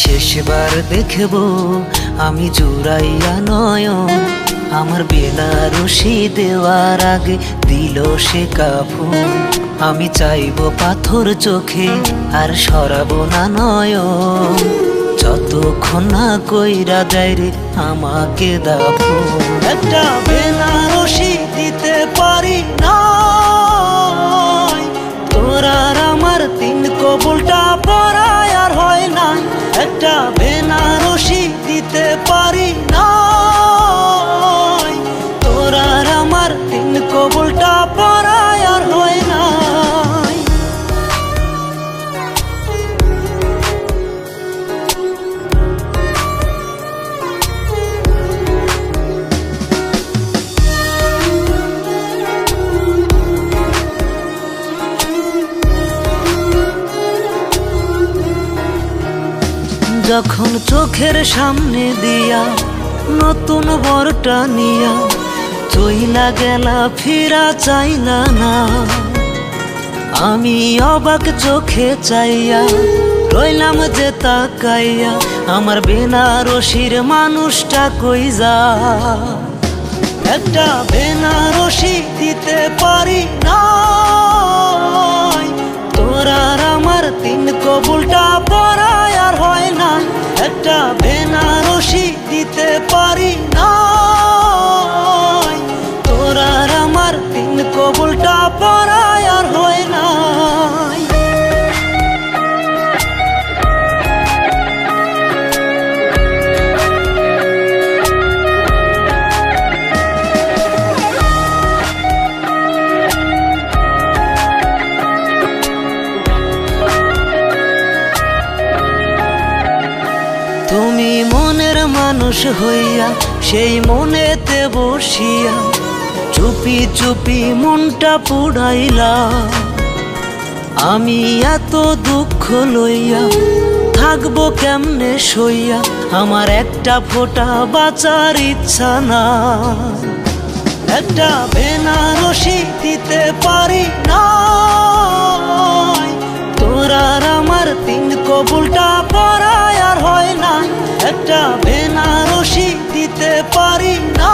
শেষবার দেখব আমি জুড়াইয়া নয়ন, আমার বেনারসি দেওয়ার আগে দিল সে কাফন। আমি চাইব পাথর চোখে আর সরাবো না নয়ন, যতক্ষণ না কইরা দেয় রে আমাকে দাফন। একটা বেনারসি দিতে পারি না, তোর আর আমার তিন কবুলটা পরায় আর হয় না। একটা বেনারসি দিতে পারি না, তোর আর আমার তিন কবুলটা পরায় আর হয় না। যখন চোখের সামনে দিয়া নতুন বরটা নিয়া চইলা গেলা ফিরা চাইলা না, আমি অবাক চোখে চাইয়া রইলাম যে তাকাইয়া, আমার বেনারসির মানুষটা কই যা। একটা বেনারসি দিতে পারি না, তোর আর আমার তিন কবুলটা পরায় আর হয় না। একটা বেনারসি দিতে পারি না, তোর আর আমার তিন কবুলটা পরায় আর হয় না। তুমি মনের মানুষ হইয়া সেই মনেতে বসিয়া চুপি চুপি মনটা পুড়াইলা। আমি এত দুঃখ লইয়া থাকবো কেমনে সইয়া, আমার একটা ফোঁটা বাঁচার ইচ্ছা না। একটা বেনারসি দিতে পারি না, তোর আর আমার তিন কবুলটা পরায় আর হয় না। একটা বেনারসি দিতে পারি না,